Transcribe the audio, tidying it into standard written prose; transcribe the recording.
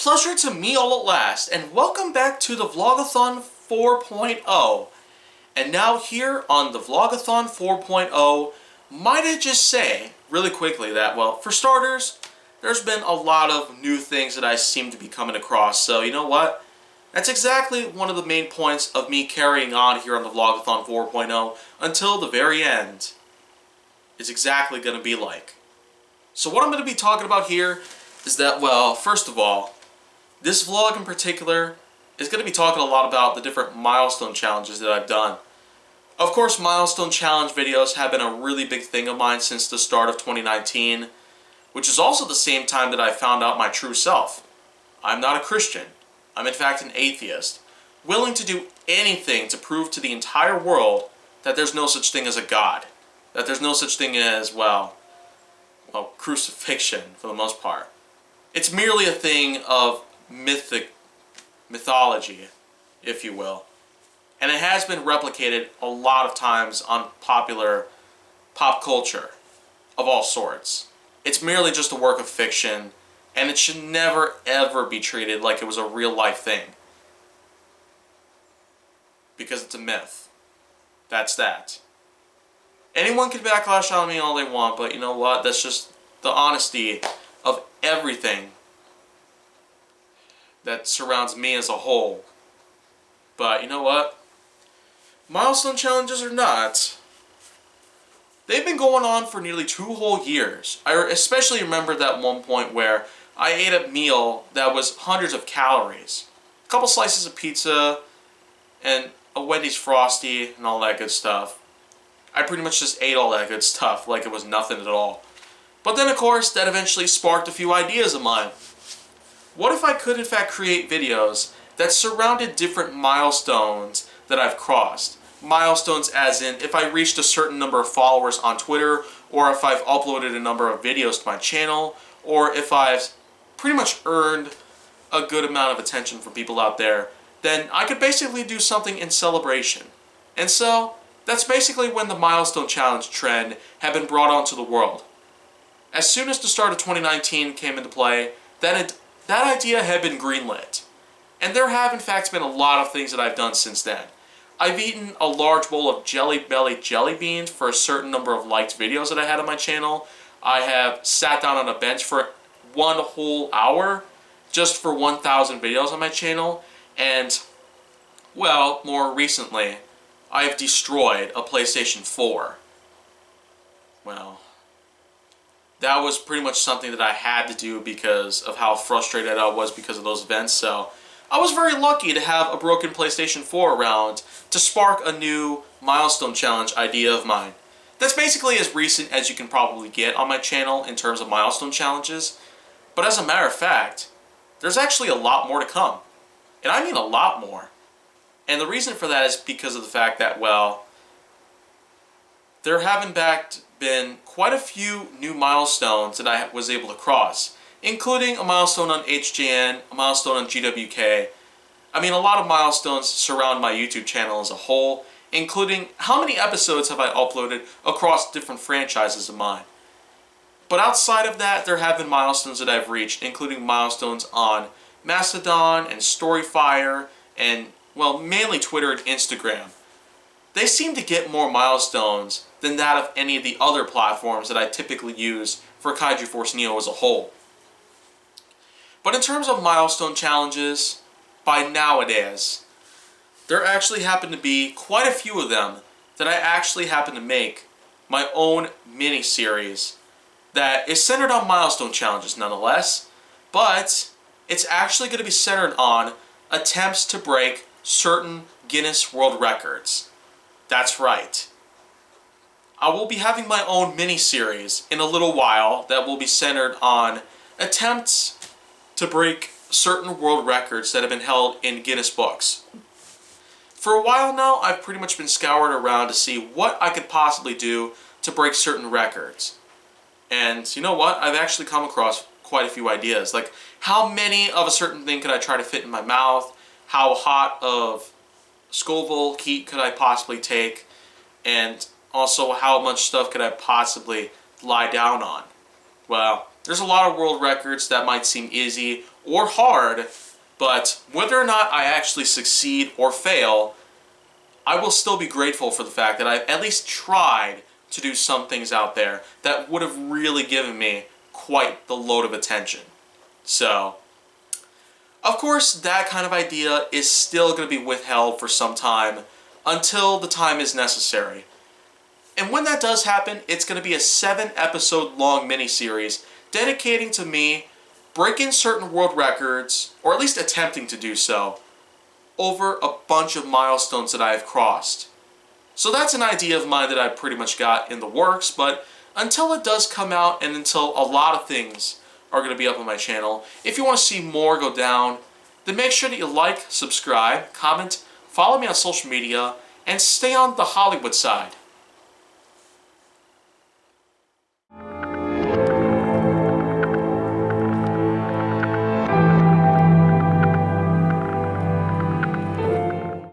pleasure to meet all at last, and welcome back to the Vlog-A-Thon 4.0. And now here on the Vlog-A-Thon 4.0, might I just say, really quickly, that, well, for starters, there's been a lot of new things that I seem to be coming across, so you know what? That's exactly one of the main points of me carrying on here on the Vlog-A-Thon 4.0 until the very end is exactly going to be like. So what I'm going to be talking about here is that, well, first of all, this vlog in particular is going to be talking a lot about the different milestone challenges that I've done. Of course, milestone challenge videos have been a really big thing of mine since the start of 2019, which is also the same time that I found out my true self. I'm not a Christian. I'm in fact an atheist, willing to do anything to prove to the entire world that there's no such thing as a God, that there's no such thing as, well, crucifixion for the most part. It's merely a thing of mythology, if you will. And it has been replicated a lot of times on popular pop culture of all sorts. It's merely just a work of fiction, and it should never ever be treated like it was a real life thing. Because it's a myth. That's that. Anyone can backlash on me all they want, but you know what? That's just the honesty of everything that surrounds me as a whole. But you know what? Milestone challenges or not, they've been going on for nearly 2 whole years. I especially remember that one point where I ate a meal that was hundreds of calories. A couple slices of pizza and a Wendy's Frosty and all that good stuff. I pretty much just ate all that good stuff like it was nothing at all. But then, of course, that eventually sparked a few ideas of mine. What if I could, in fact, create videos that surrounded different milestones that I've crossed? Milestones as in, if I reached a certain number of followers on Twitter, or if I've uploaded a number of videos to my channel, or if I've pretty much earned a good amount of attention from people out there, then I could basically do something in celebration. And so, that's basically when the milestone challenge trend had been brought onto the world. As soon as the start of 2019 came into play, that idea had been greenlit. And there have in fact been a lot of things that I've done since then. I've eaten a large bowl of Jelly Belly jelly beans for a certain number of liked videos that I had on my channel. I have sat down on a bench for 1 whole hour just for 1,000 videos on my channel. And, well, more recently, I've destroyed a PlayStation 4. Well, that was pretty much something that I had to do because of how frustrated I was because of those events. So I was very lucky to have a broken PlayStation 4 around to spark a new milestone challenge idea of mine. That's basically as recent as you can probably get on my channel in terms of milestone challenges. But as a matter of fact, there's actually a lot more to come. And I mean a lot more. And the reason for that is because of the fact that, well, there have in fact been quite a few new milestones that I was able to cross, including a milestone on HJN, a milestone on GWK. I mean, a lot of milestones surround my YouTube channel as a whole, including how many episodes have I uploaded across different franchises of mine. But outside of that, there have been milestones that I've reached, including milestones on Mastodon and Storyfire and, well, mainly Twitter and Instagram. They seem to get more milestones than that of any of the other platforms that I typically use for Kaiju Force Neo as a whole. But in terms of milestone challenges, by nowadays, there actually happen to be quite a few of them that I actually happen to make my own mini-series that is centered on milestone challenges nonetheless, but it's actually going to be centered on attempts to break certain Guinness World Records. That's right. I will be having my own mini-series in a little while that will be centered on attempts to break certain world records that have been held in Guinness books. For a while now, I've pretty much been scoured around to see what I could possibly do to break certain records. And you know what? I've actually come across quite a few ideas. Like, how many of a certain thing could I try to fit in my mouth? How hot of Scoville heat could I possibly take? And also, how much stuff could I possibly lie down on? Well, there's a lot of world records that might seem easy or hard, but whether or not I actually succeed or fail, I will still be grateful for the fact that I've at least tried to do some things out there that would have really given me quite the load of attention. So, of course, that kind of idea is still going to be withheld for some time until the time is necessary. And when that does happen, it's going to be a 7-episode long miniseries dedicating to me breaking certain world records, or at least attempting to do so, over a bunch of milestones that I have crossed. So that's an idea of mine that I pretty much got in the works, but until it does come out and until a lot of things are going to be up on my channel, if you want to see more go down, then make sure that you like, subscribe, comment, follow me on social media, and stay on the Hollywood side.